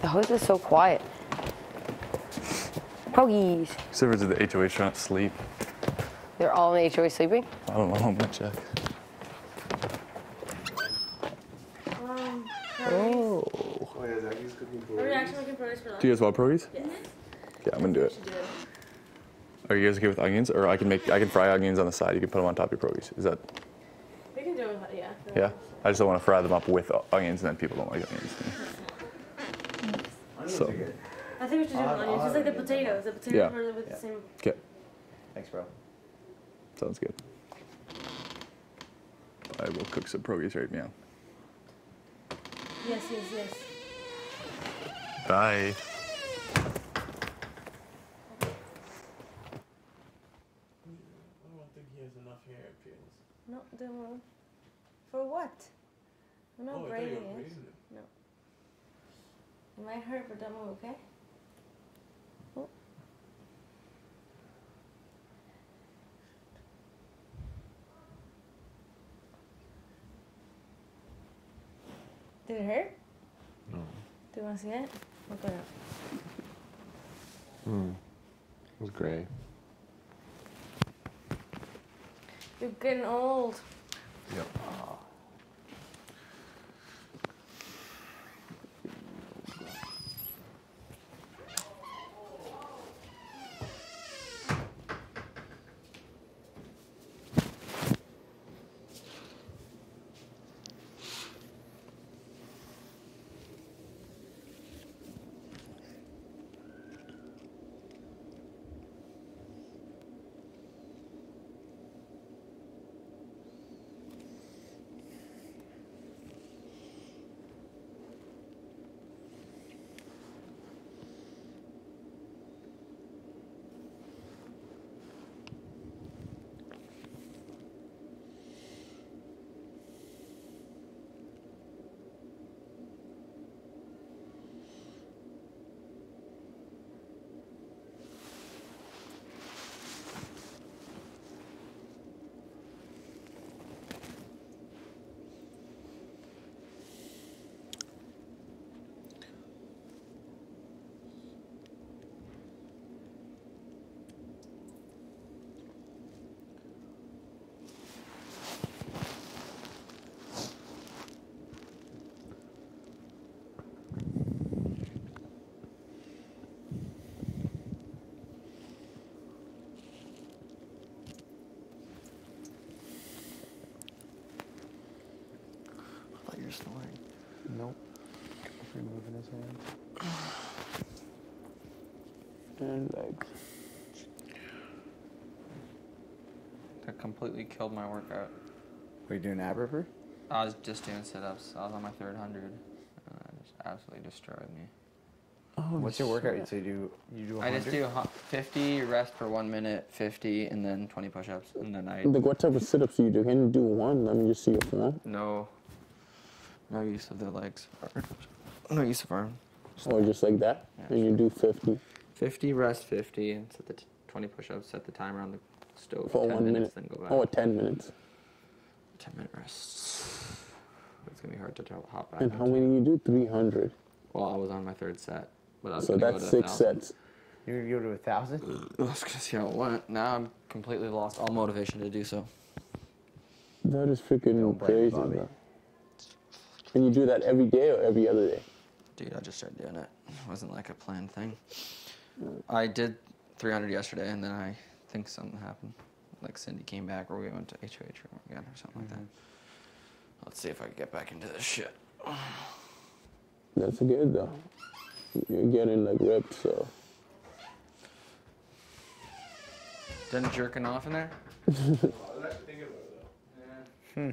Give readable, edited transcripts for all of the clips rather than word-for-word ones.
How is this so quiet? Pogies. Servers at the HOH trying to sleep. They're all in the HOA sleeping? I don't know, I'm gonna check. Oh. Are we actually making produce for lunch? Do you guys want produce? Yes. Yeah, I'm gonna do it. Are you guys okay with onions? Or I can fry onions on the side. You can put them on top of your produce. Is that? We can do it, yeah. Yeah? I just don't want to fry them up with onions and then people don't like onions. So. I think we should do onions, just like the potatoes. The potatoes are with the same. Okay. Thanks, bro. Sounds good. I will cook some produce right now. Yes. Bye. I don't think he has enough hair appeals. No, they won't. For what? I'm not braiding it. No. It might hurt, but don't move, okay? Oh. Did it hurt? No. Do you want to see it? Look it up. It was gray. You're getting old. Yep. You're snoring. Nope. Godfrey moving his hands. And legs. That completely killed my workout. Were you doing ab river? I was just doing sit-ups. I was on my third 100. And it just absolutely destroyed me. Oh, what's your workout? So you do 100? I just do 50, rest for 1 minute, 50, and then 20 push-ups. And then Like, what type of sit-ups do you do? Can you do one? Let me just see your form. No use of the legs. No use of arm. Or just like that? Yeah, and you do 50? 50, rest 50, and set the 20 push-ups, set the timer on the stove For 10 1 minutes, minute? then go back. Oh, 10 minutes. 10-minute rest. It's going to be hard to hop back. And how many you do? 300? Well, I was on my third set. But I was So gonna that's go to 6 1,000. sets. You're going to go to 1,000? I was going to see how it went. Now I'm completely lost all motivation to do so. That is freaking Don't blame crazy, Bobby. bro. And you do that every day or every other day? Dude, I just started doing it. It wasn't like a planned thing. I did 300 yesterday, and then I think something happened. Like Cindy came back, or we went to HOH room again, or something like that. Let's see if I can get back into this shit. That's good, though. You're getting, like, ripped, so... Done jerking off in there? I was actually thinking about it, though. Yeah.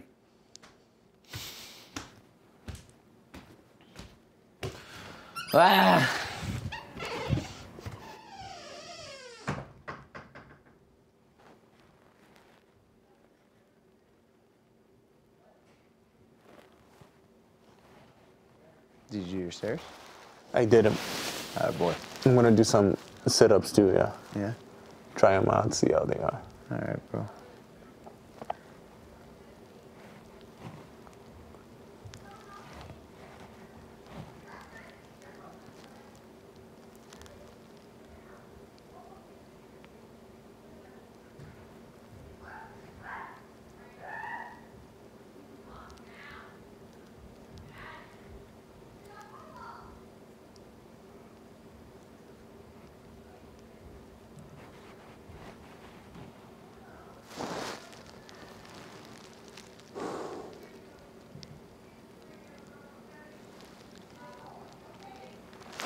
Ah! Did you do your stairs? I did them. Boy. I'm gonna do some sit-ups, too, yeah. Yeah? Try them out, see how they are. All right, bro.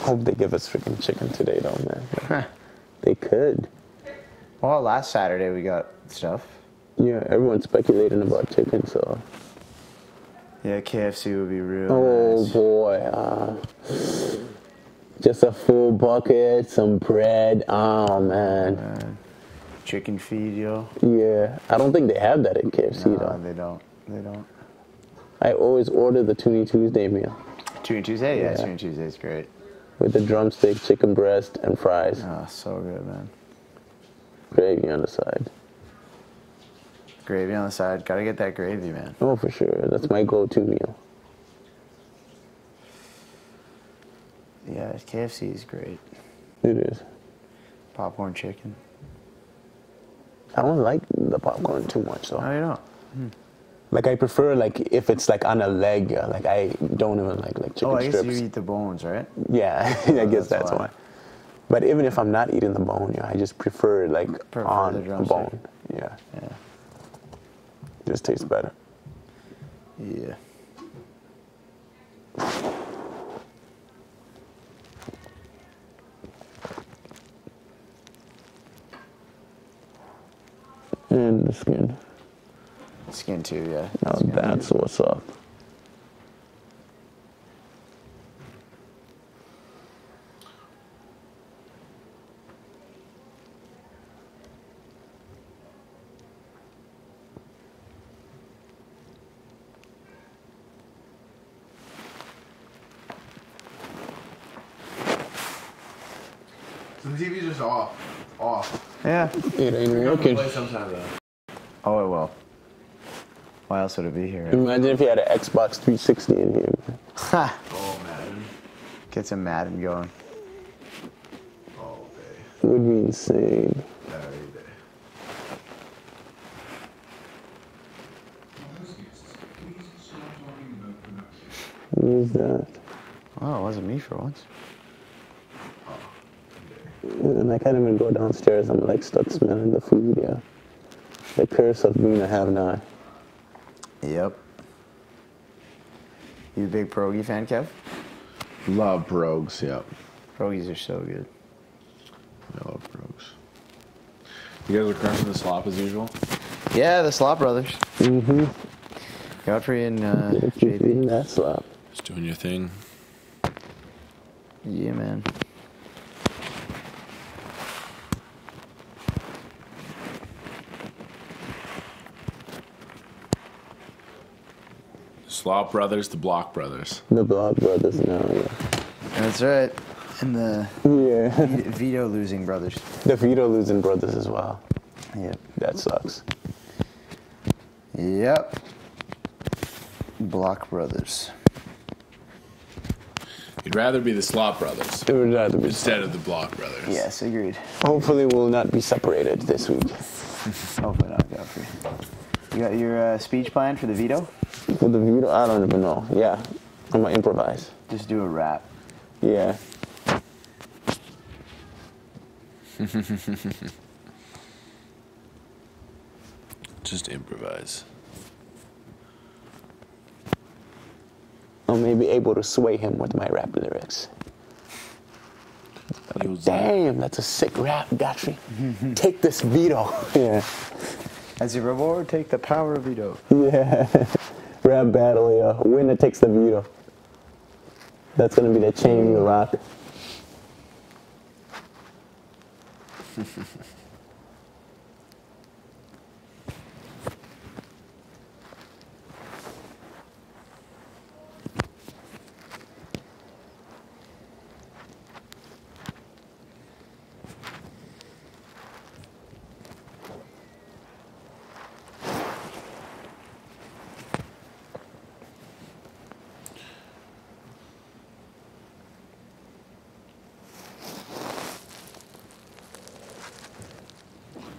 hope they give us freaking chicken today, though, man. They could. Well, last Saturday we got stuff. Yeah, everyone's speculating about chicken, so. Yeah, KFC would be real Oh nice. boy, just a full bucket, some bread. Oh man. Chicken feed, yo. Yeah, I don't think they have that in KFC No, though. they don't. They don't. I always order the Toonie Tuesday meal Tune Tuesday? Yeah, Yeah. Tune Tuesday's great. with the drumstick, chicken breast, and fries. Oh, so good, man. Gravy on the side. Gravy on the side. Gotta get that gravy, man. Oh, for sure. That's my go-to meal. Yeah, KFC is great. It is. Popcorn chicken. I don't like the popcorn too much though. No, you don't. Like I prefer like if it's like on a leg. Like I don't even like chicken Oh, I guess strips. you eat the bones, right? Yeah, I guess that's that's why. why. But even if I'm not eating the bone, I just prefer like on the the drumstick. bone. Yeah, Yeah. just tastes better. Yeah. And the skin. Skin too, yeah. Now Skin. that's what's up. So the TV's just off. Yeah. It ain't We're gonna working. play sometime though. Oh, it will. Why else would it be here? Imagine if you had an Xbox 360 in here. Ha! Oh man. Get some Madden going. All day. It would be insane. Every day. What is that? Oh, it wasn't me for once. And I can't even go downstairs. I'm like stuck smelling the food. Yeah. The curse of being a have-not. Yep. You a big pierogi fan, Kev? Love brogues, yep. Pierogies are so good. I love brogues. You guys are crushing the slop as usual? Yeah, the Slop Brothers. Mm-hmm. Godfrey and Keep eating JP. that slop. Just doing your thing. Yeah, man. Slop Brothers, the Block Brothers. The Block Brothers now, yeah. That's right. And the Yeah. Vito losing brothers. The Vito losing brothers as well. Yep. That sucks. Yep. Block Brothers. You'd rather be the Slop Brothers It would rather be. instead of the Block Brothers. Yes, agreed. Hopefully, we'll not be separated this week. Hopefully not, Godfrey. You got your speech plan for the Vito? For the Vito, I don't even know. Yeah, I'm gonna improvise. Just do a rap. Yeah. Just improvise. I may be able to sway him with my rap lyrics. He was Damn, that's a sick rap, Godfrey. Take this Vito. Yeah. As your reward, take the power of Vito. Yeah. Rap battle, yeah. Winner takes the Vito. That's gonna be the chain you rock.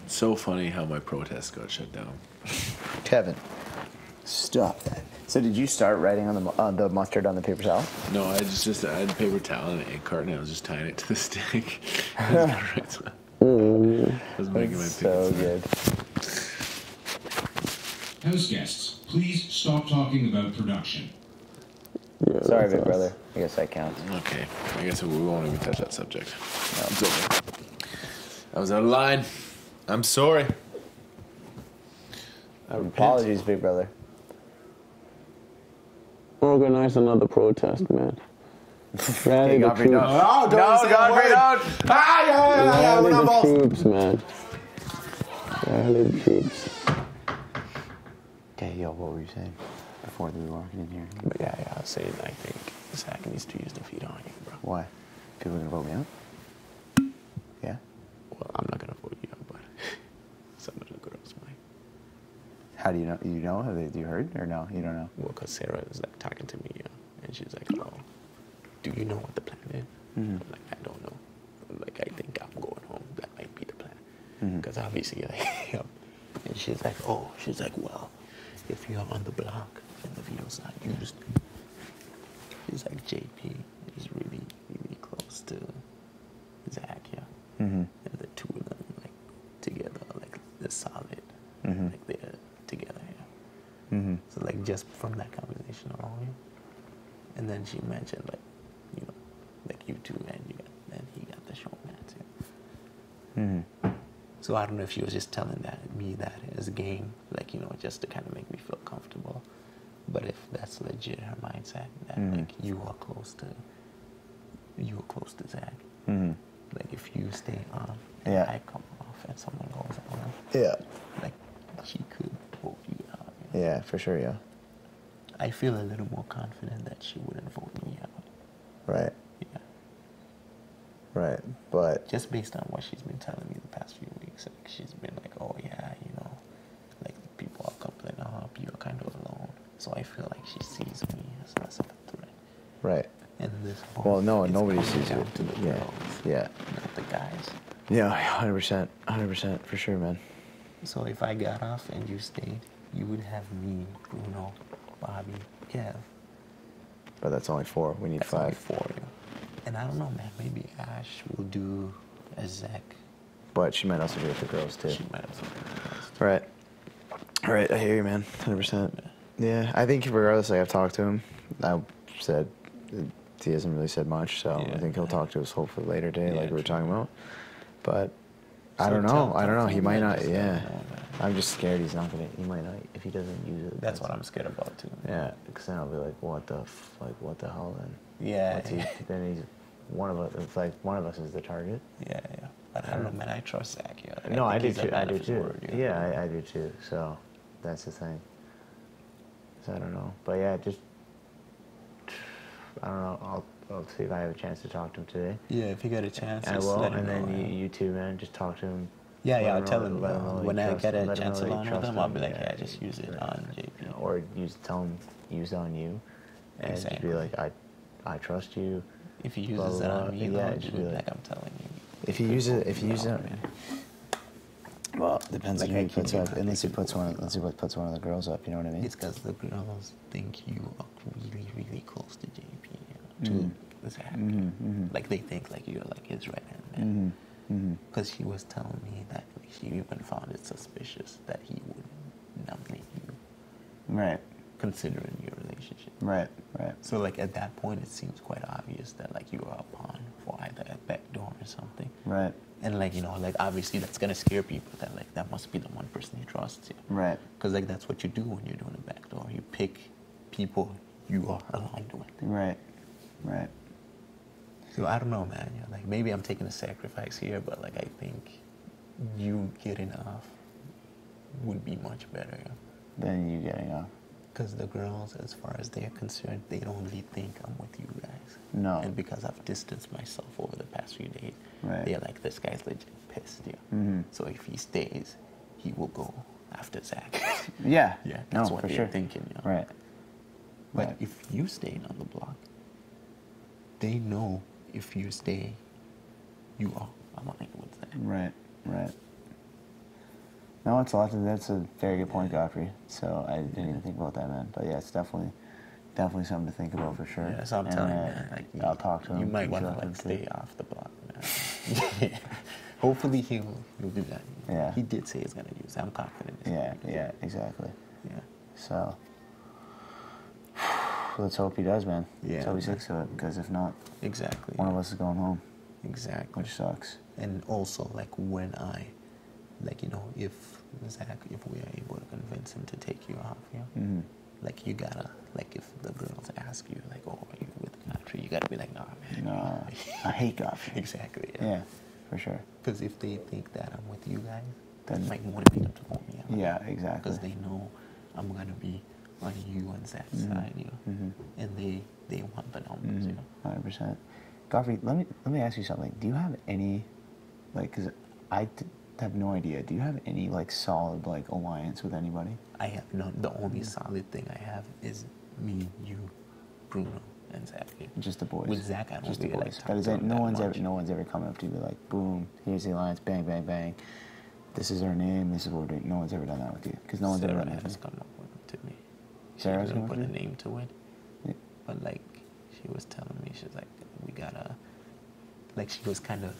so funny how my protest got shut down. Kevin, stop that. So did you start writing on the mustard on the paper towel? No, I just I had a paper towel and an egg carton. I was just tying it to the stick. I was making my So tickets. good. House guests, please stop talking about production. Yeah, Sorry, that's big us. brother. I guess that counts. Okay. I guess we won't even touch that subject. No, it's over. I was out of line. I'm sorry. I repent. Apologies, big brother. Organize another protest, man. Rally the Godfrey, troops. don't. Godfrey, don't. Rally the troops, man. Rally the troops. Okay, yo, what were you saying before we were walking in here? But yeah, I was saying I think Zach needs to use the feed on you, bro. Why? People are gonna vote me out? Yeah. Well, I'm not gonna vote you out, but some of the girls might. How do you know? You know? Have you heard or no? You don't know. Well, because Sarah is like talking to me, and she's like, "Oh, do you know what the plan is?" I'm like, "I don't know. Like, I think I'm going home. That might be the plan." Because obviously, like, and she's like, "Oh," she's like, "Well, if you're on the block and the video's not used," she's like, "JP is really, really close to Zach, yeah, and the two of them like together, like they're solid, like they're together, yeah." So like just from that conversation alone, and then she mentioned like, you know, like you two and he got the show man too. So I don't know if she was just telling me that as a game, like, you know, just to kind of make me feel comfortable. But if that's legit her mindset, that like you are close to Zach. Like if you stay on and Yeah. I come off and someone goes on, Yeah. like she could vote you out. Yeah, for sure. Yeah. I feel a little more confident that she wouldn't vote me out. Right. Yeah. Right. But Just based on what she's been telling me the past few weeks, like she's been like, "Oh yeah, you know, like people are complaining, oh, you're kind of alone." So I feel like she sees me as less of a threat. right. And this Well, no, is nobody coming sees down it. to the Yeah. girls, Yeah. not the guys. Yeah. 100%. 100% for sure, man. So if I got off and you stayed, you would have me, Bruno, Bobby, Kev. But that's only 4. We need That's 5. only 4. And I don't know, man. Maybe Ash will do a Zach. But she might also do it for girls too. She might have something else. Right. Right. I hear you, man. 100%. Yeah. I think regardless, like I've talked to him. I said he hasn't really said much, so Yeah. I think he'll talk to us hopefully later today, Yeah, like we were true. talking about. But I So don't know. tell- I don't tell know. He him might and not. just let Yeah. him know, man. I'm just scared he's not gonna. He might not if he doesn't use it. That's what I'm scared about too. Yeah, because then I'll be like, what the hell then? Yeah. What's he, then he's one of us. It's like one of us is the target. Yeah. But I don't know, man. I trust Zach. Yeah. No, I think do he's a too. I man do of his too. word, Yeah, I do too. So that's the thing. So I don't know, but yeah, just I don't know. I'll see if I have a chance to talk to him today. Yeah, if you get a chance, I just will, let him and know, then man. you too, man. Just talk to him. Yeah, Let I'll tell him let him know that when you I trust get him, a let him chance know that you along with trust him, I'll be like, yeah, just use it on JP. Or tell him use it on you, and just Exactly. be like, I trust you. If he Blah, uses blah, it blah. on me, Yeah, I'll just do be it like- like I'm telling you. If he uses it, on man. well, depends Like, on who I he puts keep up. you Unless he updated puts with one. Unless he puts one of the girls up. You know what I mean? It's because the girls think you are really, really close to JP, to Zach. Like they think like you're like his right hand man. Because she was telling me that like, she even found it suspicious that he would nominate you, Right. considering your relationship. Right. So like at that point, it seems quite obvious that like you are a pawn for either a backdoor or something. Right. And like, you know, like obviously that's gonna scare people that like that must be the one person he trusts you. Right. Because like that's what you do when you're doing a backdoor. You pick people you are aligned with. Right. So I don't know, man. You know, like maybe I'm taking a sacrifice here, but like I think you getting off would be much better. Then you getting off. Because the girls, as far as they're concerned, they don't really think I'm with you guys. No. And because I've distanced myself over the past few days, Right. they're like, this guy's legit pissed. Yeah. So if he stays, he will go after Zach. Yeah. Yeah, No, that's what for they're sure. thinking. You know? Right. But Right. if you stayed on the block, they know if you stay, you are aligned with Zach. Right. No, it's a lot. That's a very good point, Godfrey. So I didn't even think about that, man. But yeah, it's definitely something to think about for sure. Yeah, so I'm And, telling you, man, like, I'll talk to him. You might and want to talk like him stay too. off the block, man. Hopefully he'll do that. Yeah. He did say he's gonna use it. I'm confident. he's Yeah. gonna use Yeah. it. Exactly. Yeah. So let's hope he does, man. Yeah, Let's hope he man. sticks to it, because if not, Exactly. one of us is going home, Exactly. which sucks. And also, like, when like, you know, if Zach, if we are able to convince him to take you off, yeah, Mm-hmm. like, you gotta, like, if the girls ask you, like, oh, are you with Godfrey, you gotta be like, nah, man. No, I hate Godfrey. Exactly, yeah. Yeah, for sure. Because if they think that I'm with you guys, that Then- might motivate them to call me out. Yeah, exactly. Because they know I'm gonna be on you and Zach's side, you know, Mhm. and they want the numbers, you know. 100%. Godfrey, let me ask you something. Do you have any, like, because have no idea. Do you have any, like, solid, like, alliance with anybody? I have not. The only solid thing I have is me, you, Bruno, and Zach. Yeah. Just the boys. With Zach, I don't Just really the like boys. talk That is to it. him No that one's much. ever coming up to you and be like, boom, here's the alliance, bang, bang, bang. This is our name. This is what we're doing. No one's ever done that with you, because no one's ever Sarah done that has with come up with to me. She Sarah's didn't come up put a with you? name to it, Yeah. but like she was telling me, she's like, we gotta. Like she was kind of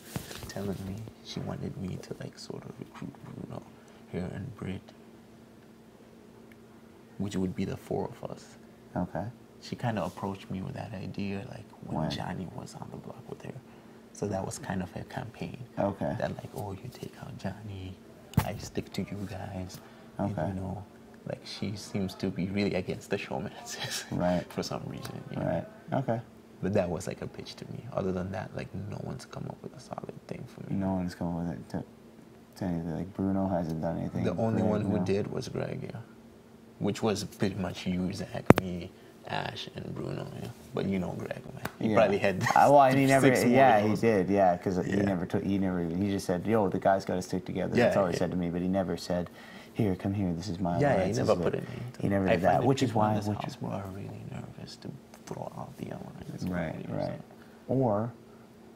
telling me she wanted me to like sort of recruit Bruno, her and Britt, which would be the four of us. Okay. She kind of approached me with that idea like when When? Johnny was on the block with her. So that was kind of her campaign. Okay. That like, oh, you take out Johnny, I stick to you guys. Okay. And, you know, like she seems to be really against the showmances. Right. For some reason. You know? Right. Okay. But that was like a pitch to me. Other than that, like no one's come up with a solid thing for me. No one's come with it to anything. Like, Bruno hasn't done anything. The only Greg, one who no. did was Greg, yeah. Which was pretty much you, Zach, me, Ash, and Bruno, yeah. But you know Greg, man. He Yeah. probably had Well, and he never. 6 more Yeah, of he those. did. Yeah, because he Yeah. never took. He never. He just said, "Yo, the guys got to stick together." Yeah, That's all he yeah. said to me. But he never said, "Here, come here. This is my." Yeah, alliance, he this never is put it." a name to He it. never I did find that, which is people in why. this Which house is were really nervous to throw out the alliance. right, already, right. so- Or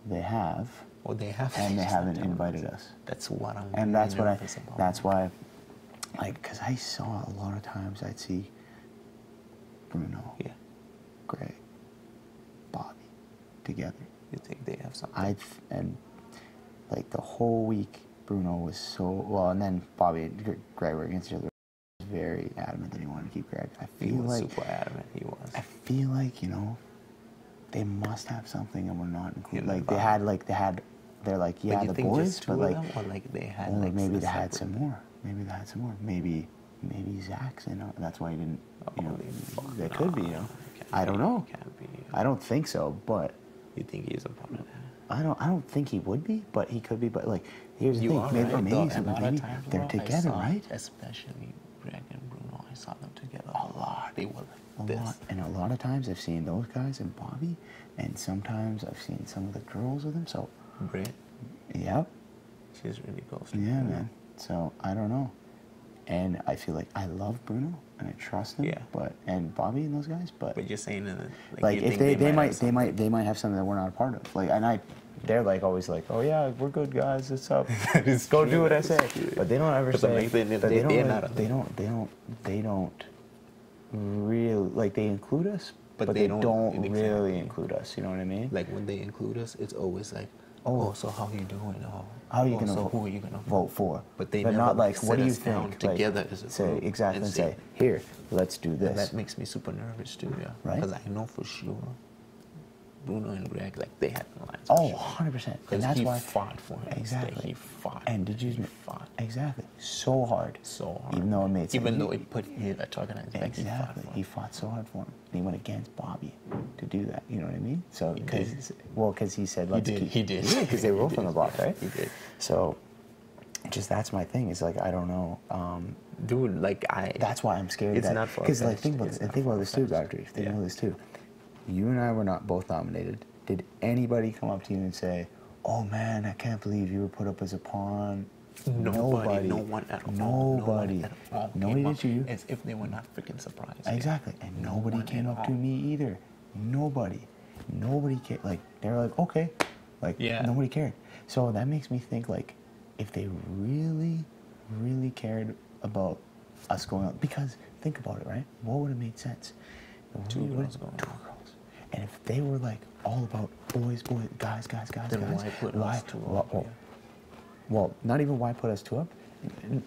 they have, Well, they have, and they just not haven't telling invited us. us. That's what I'm. And really that's what I. nervous about. That's why. Like, because I saw a lot of times I'd see Bruno, Yeah, Greg, Bobby together. you think they have something? And like the whole week, Bruno was so well, and then Bobby and Greg were against each other. He was very adamant that he wanted to keep Greg. I He feel was like super adamant. He was. I feel like, you know, they must have something and we're not included. Yeah, Like Bobby. they're like, yeah, But you the think boys, just two but of like, them, or like they had or like maybe a they had separate- some more. Maybe they had some more. Maybe Zach's in. That's why he didn't. You know, Holy fuck, they could be. You nah, know, can't I don't be, know. Can't be. I don't think so, but. You think he's a part of that? I don't think he would be, but he could be. But like, here's the You thing, are maybe, right, or maybe, though. A some- lot of maybe times, they're bro, together, I saw, right? Especially Greg and Bruno, I saw them together A lot. They were A like this. lot, and a lot of times I've seen those guys and Bobby, and sometimes I've seen some of the girls with him. So, Britt, yep, she's really close. to yeah, Bruno. man. So I don't know, and I feel like I love Bruno and I trust him. Yeah. And Bobby and those guys, but But you're saying that like you if think they might have something. they might have something that we're not a part of. Like, and they're like always like, oh yeah, we're good guys, it's up. It's Go true. do what I say. But they don't ever But say. like, they- but they're really- not a- They don't really like they include us, But but they they don't- don't exactly. really include us. You know what I mean? Like when they include us, it's always like, Oh. oh, so how you doing? Oh, How are you oh, gonna so vote? who are you gonna vote for? But they never not like, sit what do you us down think? together like, as a say group exactly and and say- say, here, let's do And this. that makes me super nervous too, yeah. Right? Because I know for sure Bruno and Greg, like they had an alliance. Oh, for sure. 100%. And Because that's he why fought for him. exactly. He fought. And did you He fought exactly so hard, so hard. even though it made sense. Even though it put him at target back, Exactly. he fought for He him. fought so hard for him. And he went against Bobby to do that. You know what I mean? So, He because he said, let's did, keep. he did. Because they were He both on the did. block, right? He did. So, just that's my thing. It's like, I don't know. Dude, like That's why I'm scared. It's not for because a like think fest. about It's this, not think for about a this too, fest. Godfrey. Think Yeah. about this too. You and I were not both nominated. Did anybody come up to you and say, "Oh man, I can't believe you were put up as a pawn"? Nobody, no one at all. Nobody. No one at all Nobody came did to up you. As if they were not freaking surprised. Exactly. And No nobody one came at up to all. me either. Nobody. Nobody cared. Like, they were like, okay. Like, Yeah. nobody cared. So that makes me think, like, if they really, really cared about us going on, because think about it, right? What would have made sense? Two What- girls going Two on. girls. And if they were like all about boys, guys, Then guys, why put us two up? well, well, not even why put us two up.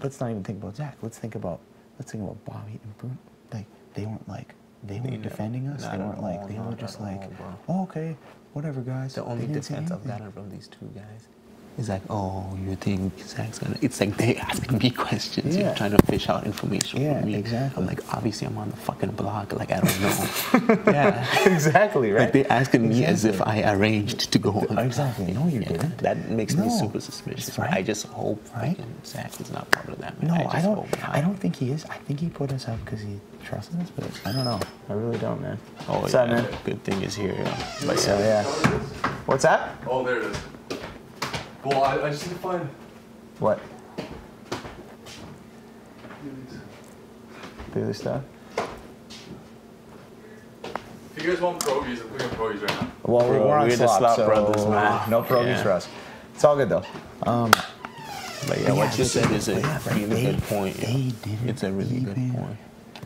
Let's not even think about Zach. Let's think about Bobby and Bruno. Like, they weren't like, they were defending us. They weren't like, they were just like, oh, okay, whatever, guys. The only They didn't say defense I've anything. gotten from these two guys is like, oh, you think Zach's gonna... It's like they asking me questions. Yeah. You're trying to fish out information Yeah, from me. exactly. I'm like, obviously I'm on the fucking blog. Like, I don't know. Yeah. Exactly, right? Like, they're asking me as if I arranged to go on. Exactly. No, you didn't. That makes me No. super suspicious. Right. I just hope Right. fucking Zach is not part of that. Man. No, just I don't. hope not. I don't think he is. I think he put us up because he trusted us, but I don't know. I really don't, man. Oh, What's yeah. up, man? Good thing is here. Yeah. But so yeah. What's that? Oh, there it is. Well, I just need to find. What? Do this stuff. If you guys want pierogies, I'm putting up pierogies right now. Well, Bro, we're on we're the slop, slop so brothers, man. no pierogies Yeah. for us. It's all good though. But yeah, what you said is a really they- good point. Yeah. they didn't It's a really good even- point.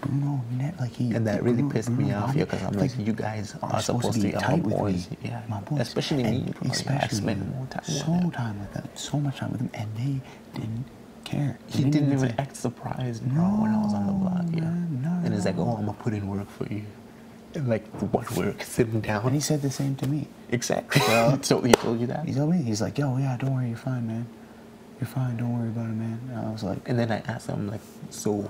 Bruno, like he. And that really Bruno- pissed me Bruno off, Bobby, yeah, because I'm like, you guys are supposed to be our tight with boys. me, Yeah, my boys. especially And me, bro. Yeah, I especially spent more time with so them. time with them, so much time with them, and they didn't care. He didn't even say- act surprised, bro, when I was on the block, yeah. man, And it's like, no. oh, I'm gonna put in work for you. And like, what work? Sitting down. And he said the same to me. Exactly. Well, So he told you that? He told me, he's like, yo, yeah, don't worry, you're fine, man. You're fine, don't worry about it, man. And I was like, And then I asked him, like, so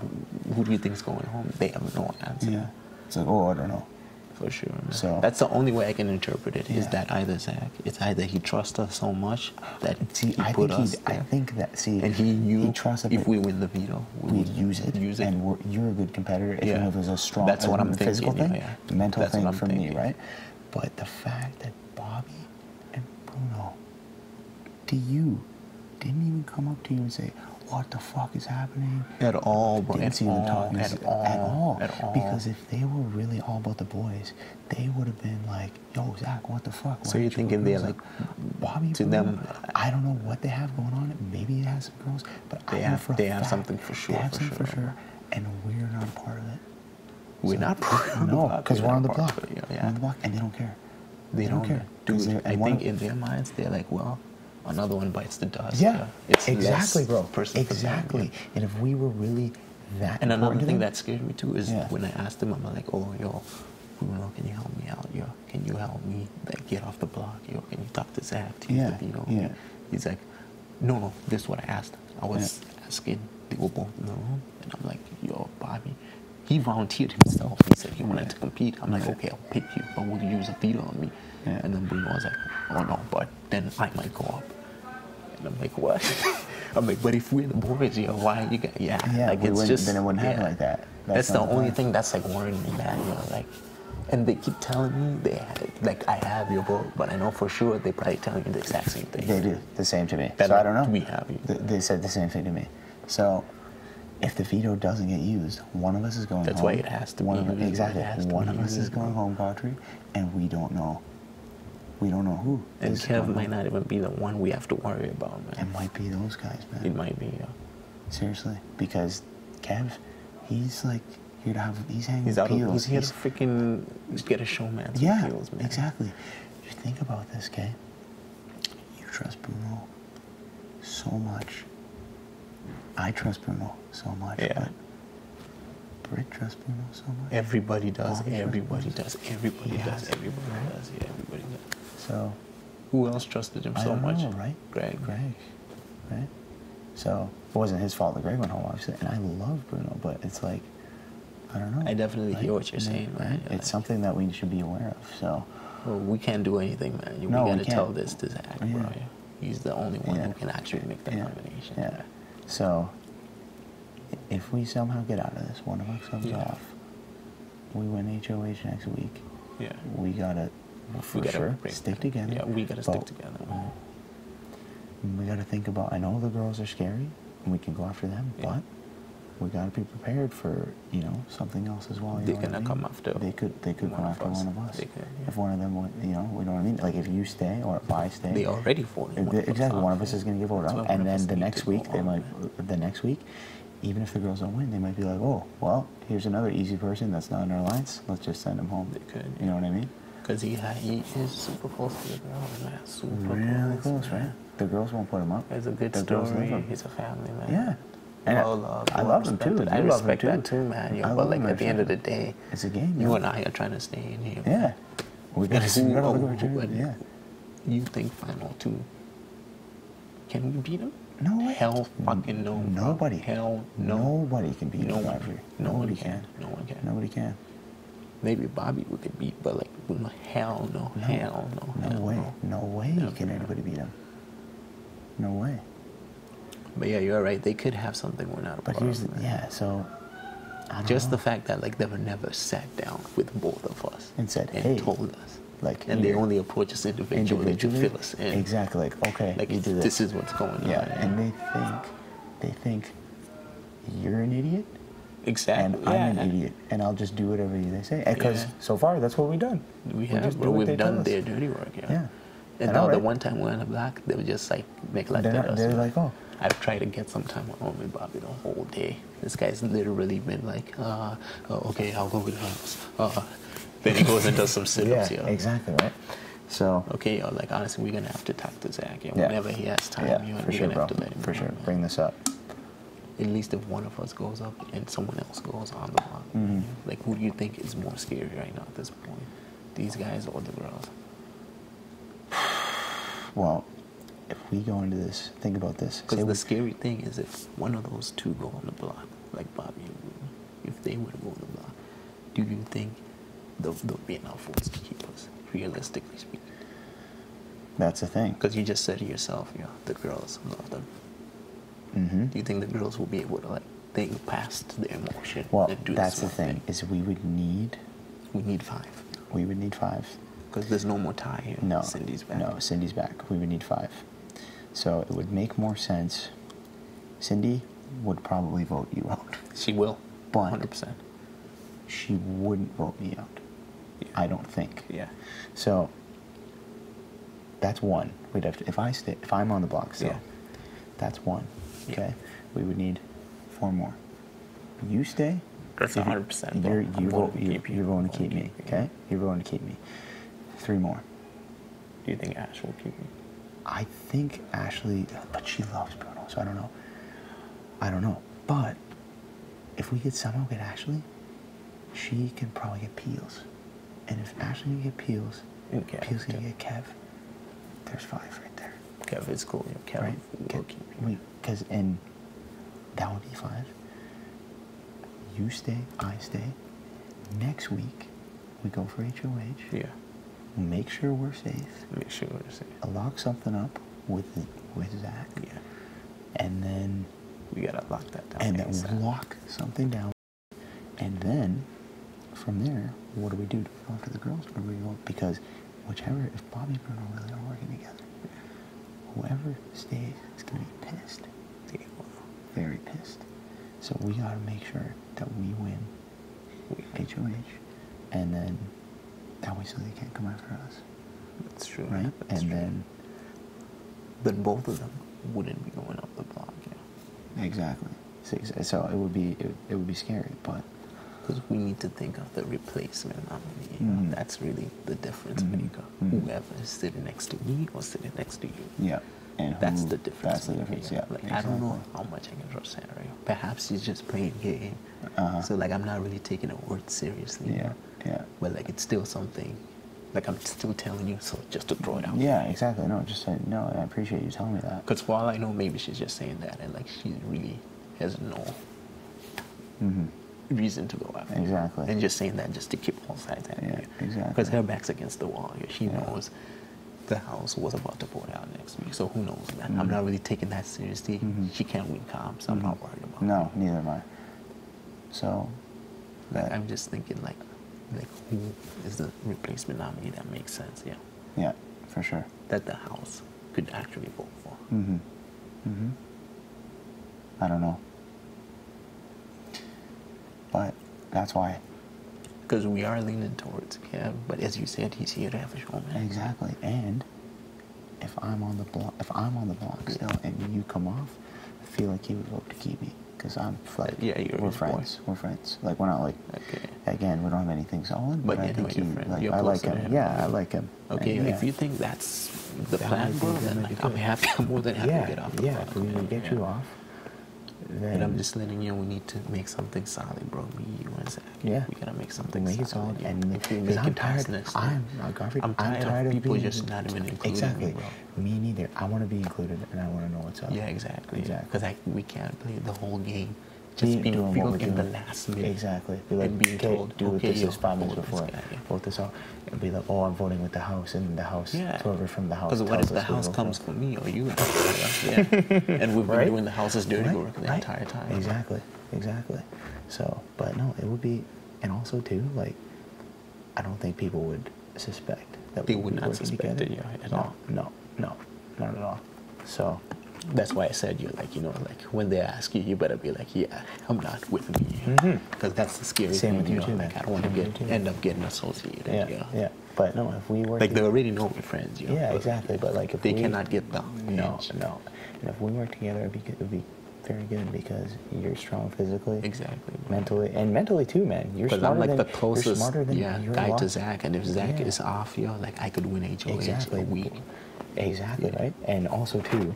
who do you think's going home? They have no answer. yeah. It's like, oh, I don't know. For sure, man. So- that's the only way I can interpret it. Is Yeah. that either Zach? It's either he trusts us so much that See, he I put think us he, I there, think that, see, and he knew trusts us, if but we win the veto, we'd use it. Use it. And you're a good competitor. If Yeah. it was a strong That's what I'm physical thinking, thing, yeah. mental That's what thing I'm for me, thinking. right? But the fact that Bobby and Bruno didn't even come up to you and say, what the fuck is happening? At all, bro. Didn't At see them talking all. at all. At all. Because if they were really all about the boys, they would have been like, yo, Zach, what the fuck? So Why you're didn't you thinking put they're girls like, up?" Bobby, to Bruno, them, I don't know what they have going on. Maybe it has some girls, but They I know have- for a they have fact something for sure, They have for something for sure. sure, and we're not a part of it. We're not on the No, block. because we're on the not part block. of it, We're yeah. on the block, and they don't care. They don't care. 'Cause Dude, they're- I and one think of- in their minds, they're like, well, another one bites the dust. Yeah, It's exactly, less bro. person for them, Exactly. yeah. And if we were really that And another important to thing them- that scared me too is Yeah. when I asked him, I'm like, oh, yo, Bruno, can you help me out? Yo, can you help me like get off the block? Yo, can you talk to Zach to use Yeah, the veto? yeah. He's like, no, this is what I asked. I was asking, they were both in the room, and I'm like, yo, Bobby. He volunteered himself. He said he wanted to compete. I'm like, okay, I'll pick you, but will you use a veto on me? Yeah. And then Bruno was like, oh no, but then I might go up. And I'm like, what? I'm like, but if we're the boys, yo, why you got, Yeah, like we it's wouldn't- just, then it wouldn't happen like that. That's the not only plan. thing that's like worrying me, man. You know, like, and they keep telling me like I have your vote, but I know for sure they probably telling me the exact same thing. They do the same to me. That, So I like, don't know. we have you. They said the same thing to me. So if the veto doesn't get used, one of us is going That's home. why it has to one be of, used. Exactly. It has to One be of us is used, going bro. home, Godfrey, and we don't know. We don't know who. And is Kev going might home. not even be the one we have to worry about, It man. might be those guys, man. It might be, yeah. Seriously, because Kev, he's like here to have. He's hanging He's with out of, peels. he's here to freaking get a showman. Yeah, Feels, man. exactly. You think about this, okay? You trust Bruno so much. I trust Bruno so much. Yeah. But Britt trusts Bruno so much. Everybody does. Bobby Everybody trusts does. Everybody He does. has- Everybody right? does. Yeah, everybody does. So Who else trusted him I so don't much? know, right? Greg. Right? So it wasn't his fault that Greg went home, obviously. And I love Bruno, but it's like, I don't know. I definitely hear what you're And then, saying, man. right? You're It's like- something that we should be aware of. So Well, we can't do anything, man. We No, we gotta tell can't. this to Zach, bro. Yeah. He's the only one Yeah. who can actually make the nomination. Yeah. So if we somehow get out of this, one of us comes Yeah. off, we win HOH next week. Yeah. We gotta, for We gotta sure, break- stick together. Yeah, we gotta But stick together. We gotta think about. I know the girls are scary, and we can go after them, Yeah. but we gotta be prepared for something else as well. You They're know what I gonna mean? come after They could come one of after us. one of us. They could, yeah. If one of them, we know what I mean. Like if you stay or if I stay, They already voted. one of us Exactly. One off, of us yeah. is going to get voted That's out, why and one of then us the need next to week go they on, might. man. The next week, even if the girls don't win, they might be like, "Oh, well, here's another easy person that's not in our alliance. Let's just send him home." They could, You know what I mean? Because he is super close to the girls, man. Super Really close, man. right? The girls won't put him up. It's a good The girls love story. him. He's a family man. Yeah, And well loved. I well love him respected. too. I You love him respect that too. too, man. Yo, I but love like him, I at the end of the respect day, it's a game. you man. and I are trying to stay in here. Yeah. We And gotta who- look at each other. Yeah. You think final two? Can we beat him? No way. Hell fucking no. bro. Nobody. Hell no. Nobody can beat No him, one. Godfrey. No one Nobody can. No one can. Nobody can. Maybe Bobby we could beat, but like no, hell no. Hell no. No hell way. No. No way Never. can anybody beat him. No way. But yeah, you're right. They could have something going out But about here's them, the, man. yeah, so I don't Just know. the fact that like they were never sat down with both of us And said, and "Hey," told us, like, and they here. only approach us individually to fill us in. Exactly. Like, okay, Like you do this. this is what's going on. Yeah, and they think you're an idiot exactly. and I'm an idiot, and I'll just do whatever they say. Because Yeah. so far, that's what we've done. We just have, do bro. what they We've tell done us. their dirty work. Yeah. Yeah. And I now know, the right? one time we're in the block, they would just like make like They're that. not- they're like, oh. I've tried to get some time alone with Bobby the whole day. This guy's literally been like, okay, I'll go with us. Then he goes and does some sit-ups. Yeah, yo. exactly, right? So, Okay, yo, like honestly, we're gonna have to talk to Zach. Yo. Yeah. Whenever he has time, yeah, yo, for we're sure, gonna bro. have to let him For know, sure. man. Bring this up. At least if one of us goes up and someone else goes on the block. Mm-hmm. Like, who do you think is more scary right now at this point? These guys or the girls? Well, if we go into this, think about this. Because Say the we- scary thing is if one of those two go on the block, like Bobby and Ruben, if they were to go on the block, do you think they'll be enough force to keep us, realistically speaking? that's the thing. Because you just said to yourself, the girls love them. Mm-hmm. Do you think the girls will be able to like think past their emotion Well, and do that's the smart thing, is we would need We need 5. 5. Because there's no more tie here. No. Cindy's back. No, Cindy's back. We would need 5. So it would make more sense. Cindy would probably vote you out. She will. But- 100%. She wouldn't vote me out. Yeah. I don't think. Yeah. So that's one. We'd have to, if I'm on the block still, Yeah. that's one. Yeah. Okay. We would need 4 more. You stay. That's If you- 100%, bro. You're, I'm you voting vote, to you, keep you. you're going to I'm keep voting me. to keep you. Okay. You're going to keep me. 3 more. Do you think Ash will keep me? I think Ashley, but she loves Bruno, so I don't know. I don't know. But if we could somehow get Ashley, she can probably get Peels. And if Ashley can get Peels, And Kev, Peels can too. get Kev, there's 5 right there. Kev is cool. Kev Right? will keep me. And that would be 5. You stay, I stay. Next week, we go for HOH. Yeah. Make sure we're safe. Make sure to say. Lock something up with Zach. Yeah. And then We gotta lock that down. and then ASAP. lock something down. And then from there, what do we do? Do we go after the girls or do we go? Because whichever, if Bobby and Bruno really are working together, whoever stays is going to be pissed. Yeah, well, Very pissed. So we got to make sure that we win HOH. And then that way so they can't come after us. that's true. Right? That's And true. then, But both of them wouldn't be going up the block, yeah. exactly. So it would be scary, but Because we need to think of the replacement nominee. Mhm. That's really the difference Mhm. maker. Mhm. Whoever is sitting next to me or sitting next to you. yeah. And That's who- the difference. That's the maker, difference, yeah. Like I don't know how much I can trust Sarah. Perhaps she's just playing game. Uh-huh. So like I'm not really taking her word seriously. Yeah, yeah. But like it's still something. Like I'm still telling you, so just to throw it out. Yeah, exactly. No, just say, no, I appreciate you telling me that. Because for all I know, maybe she's just saying that, and like she really has no Mm-hmm. reason to go after you. Exactly. And just saying that just to keep all sides happy. Yeah, exactly. Because her back's against the wall. She Yeah. knows the house was about to pour out next week. So who knows, man? Mhm. I'm not really taking that seriously. Mhm. She can't win comps. I'm not worried about No, it. neither am I. So, that, I'm just thinking like who is the replacement nominee that makes sense? Yeah. yeah, for sure. That the house could actually vote for. Mm-hmm. Mm-hmm. I don't know. But that's why. Because we are leaning towards Kev, but as you said, he's here to have a show, man. Exactly. And if I'm on the block, still, and you come off, I feel like he would vote to keep me. Because I'm like, Yeah, you're we're his boy. friends. We're friends. Like, we're not like, Okay. again, we don't have anything solid, But but I you know think your he, friend. like, You're I like closer to him. him. Yeah, I like him. Okay, And, if yeah. you think that's the That plan, might be- bro, that then might be like, I'm good. happy. I'm more than happy to get off the Yeah, block, if we man. can get you off. And I'm just letting you know we need to make something solid, bro. Me, you, and Zach. Yeah. We gotta make something Make it solid. solid, Yeah. and If we because make I'm it past tired. next year, Godfrey, I'm tired of people being, just not even including exactly. me, bro. Me neither. I want to be included, and I want to know what's up. Yeah, exactly. Exactly. Because we can't play the whole game. Just being doing filled what we're in the doing. last minute. Exactly. Be like, and being okay, told, do okay, this yo, is 5 minutes vote this before. guy, yeah. Vote this out. And be like, oh, I'm voting with the house, and the house, Yeah. whoever from the house. Because what if tells the us who to house vote comes for. for me or you? Yeah. And we've been Right? doing the house's dirty Right? work the Right? entire time. Exactly. Exactly. So, but no, it would be, and also too, like, I don't think people would suspect that They we would be not working suspect together. it, yeah, at no, all. No, not at all. So, That's why I said you're like, like when they ask you, you better be like, yeah, I'm not with me. Because that's the scary Same thing. with you know, too, like man. I don't want Same with to you too. end up getting associated. yeah. But no, if we work Like they already know we're friends. yeah, but exactly. But like if they we, cannot get the no, edge. no. And if we work together, it'd be very good because you're strong physically, Exactly. mentally too, man. You're Because smarter I'm like than, the you're closest smarter than you're a guy lot. to Zach, and if Zach Yeah. is off, like I could win HOH Exactly. a week. Exactly, right? And also too,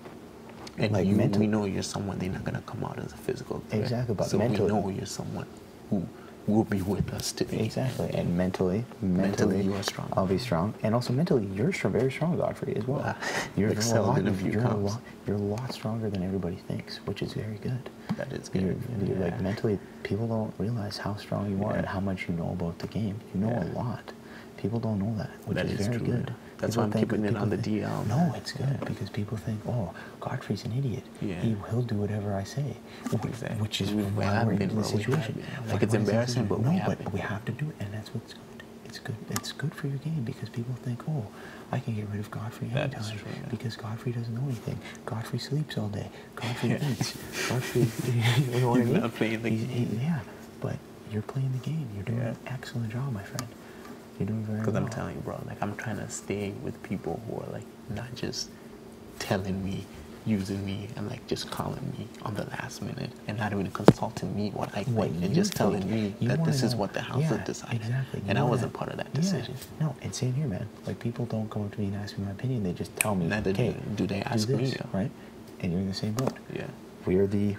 And like we mentally, know you're someone they're not gonna come out as a physical threat. Exactly, but so mentally- we know you're someone who will be with us today. exactly, and mentally, you are strong. I'll be strong, and also mentally, you're very strong, Godfrey, as well. You've excelled in a few comps. You're a lot stronger than everybody thinks, which is very good. That is good. You're like mentally, people don't realize how strong you are and how much you know about the game. You know a lot. People don't know that, which That is is very true, good. yeah. That's People why I'm think- keeping it people on the think- DL. No, it's good because people think, oh, Godfrey's an idiot. Yeah. He'll do whatever I say. Exactly. Which is We why have we're been, in this bro. We have situation. been. Like, it's embarrassing, but no, we have but been. we have to do it, and that's what's good. It's good. It's good for your game because people think, oh, I can get rid of Godfrey That anytime is true, yeah. because Godfrey doesn't know anything. Godfrey sleeps all day. Godfrey eats. Godfrey, you know what I He's mean? not playing the game. Yeah, but you're playing the game. You're doing Yeah. an excellent job, my friend. You're doing very well. Because I'm telling you, bro, like I'm trying to stay with people who are like not just telling me, using me, and like just calling me on the last minute and not even consulting me what I What think and you just think. telling me You that wanna this is know- what the house yeah, has decided. exactly. You And I wanna- wasn't part of that yeah. decision. No, and same here, man. Like people don't come up to me and ask me my opinion. They just tell me, Neither okay, do they ask me, this, yeah. right? And you're in the same boat. Yeah. We're the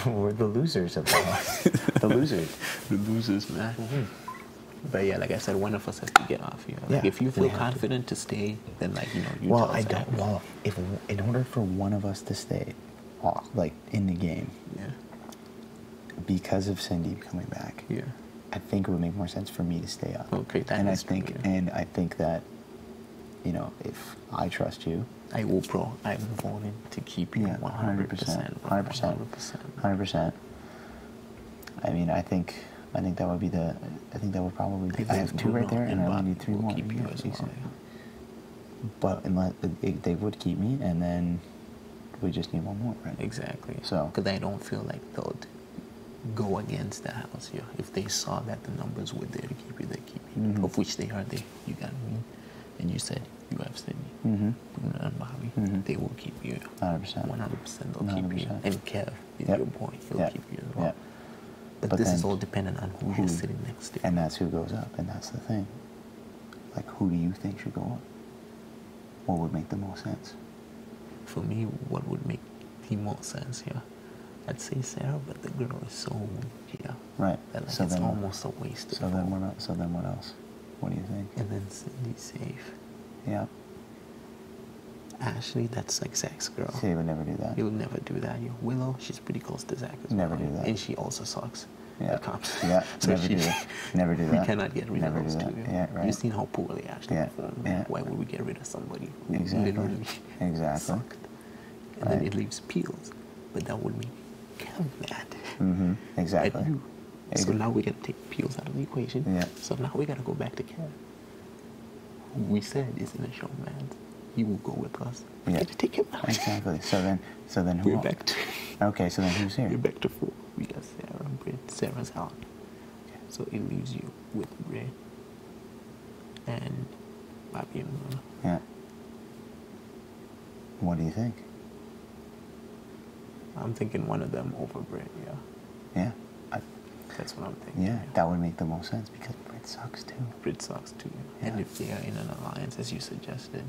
we're the losers of the house. The losers. The losers, man. But yeah, like I said, one of us has to get off here. Like Yeah, if you we feel have to. confident to stay, then like you Well, tell I Zach. don't. Well, if in order for one of us to stay, like in the game, Yeah. because of Cindy coming back, Yeah. I think it would make more sense for me to stay up. Okay, that and is I think, true, yeah. and I think that, you know, if I trust you, I will, bro. I'm voting to keep you 100%. 100%. I mean, I think that would be the. I think that would probably. Be, I have two right there, and I only need three will more. keep you Yeah, as well, decent. yeah. But unless they would keep me, and then we just need one more, right? Exactly. So- because I don't feel like they'll go against the house here. If they saw that the numbers were there to keep you, they keep you. Mhm. Of which they are there. You got me, and you said you have Sydney, Mm-hmm. Bruno, and Bobby. Mhm. They will keep you. 100%. 100% they'll keep you. 100%. And Kev is Yep. your boy. He'll Yep. keep you as well. Yep. But, But this is then all dependent on who you're sitting next to. And that's who goes up, and that's the thing. Like, who do you think should go up? What would make the most sense? For me, what would make the most sense here? I'd say Sarah, but the girl is so weak here. Right. That like So it's then- almost a waste of So then what else? What do you think? And then Cindy's safe. Yeah. Ashley, that's like Zach's girl. See, they would never do that. He'll never do that. Yo, Willow, she's pretty close to Zach as Never well. do that. And she also sucks. Yeah. At cops. Yeah, So never she- do that. Never do We that. cannot get rid Never of those do two. that. yo. Yeah, right. You've seen how poorly Ashley Yeah, performed. yeah. Why would we get rid of somebody who Exactly. literally Exactly. sucked? And Right. then it leaves Peels. But that would make Kev mad. Mm-hmm. Exactly. And you. So Ex- now we got to take Peels out of the equation. Yeah. So now we got to go back to Kev. Who we said is in the show, man. He will go with us. We Yeah. got to take him out. Exactly. So then who? We're else? back to Okay, so then who's here? we're back to 4. We got Sarah and Britt. Sarah's out. So it leaves you with Britt and Bobby and Luna. Yeah. What do you think? I'm thinking one of them over Britt, yeah. Yeah. That's what I'm thinking. Yeah, that would make the most sense because Brit sucks too. Britt sucks too. And Yeah. if they are in an alliance, as you suggested,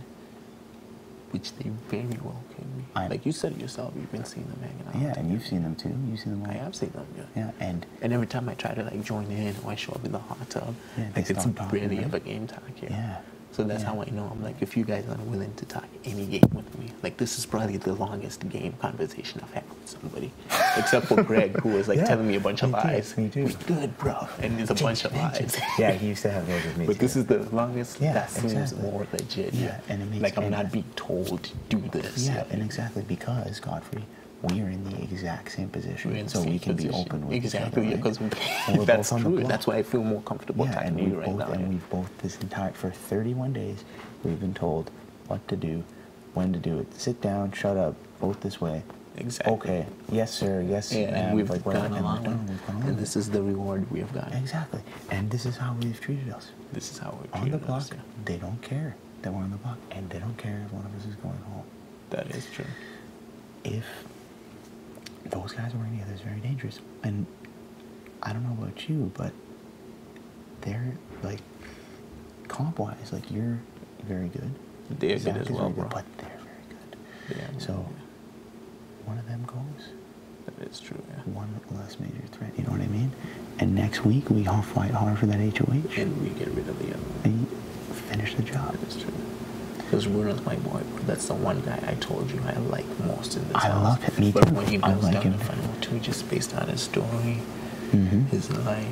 which they very well could be. Like you said yourself, you've been seeing them hanging out. Yeah, and you've seen them too. You've seen them all. I have seen them, yeah. Yeah, and every time I try to like join in or I show up in the hot tub, Yeah, they like it's start talking, really right? of a game talk here. Yeah. So that's Yeah. how I know. I'm like, if you guys aren't willing to talk any game with me, like this is probably the longest game conversation I've had with somebody, except for Greg, who was like Yeah, telling me a bunch of me too, lies. me too. We good, bro, and it's a bunch of lies. yeah, he used to have those with me But too. this is the longest. Yeah, that seems exactly. more legit. Yeah, and it makes- like I'm and- not being told to do this. Yeah, and exactly because, Godfrey, we are in the exact same position, We're in the so we same can be position. open with exactly, each other, because right? We're that's both on the true. block. That's why I feel more comfortable Yeah, talking and to we you right both now. and we've both this entire for 31 days we've been told what to do, when to do it. Sit down, shut up, vote this way. Exactly. Okay. Yes, sir. Yes, Yeah, ma'am. and we've like, gone whatever, and along, we've done, we've gone along. and this is the reward we have gotten. Exactly. And this is how they've treated us. This is how we On the treated block, us. Yeah. they don't care that we're on the block, and they don't care if one of us is going home. That is true. If those guys working together is very dangerous. And I don't know about you, but they're like comp-wise, like you're very good. They're good Zach as is well, very bro. good, but they're very good. Yeah. So one of them goes, that is true. Yeah. one less major threat. You know what I mean? And next week we all fight hard for that HOH And we get rid of the other one. and finish the job. That is true. Because Bruno's my boy. That's the one guy I told you I like most in this I house. love him. Me but too. when he I goes like down him. the final two, just based on his story, Mm-hmm. his life,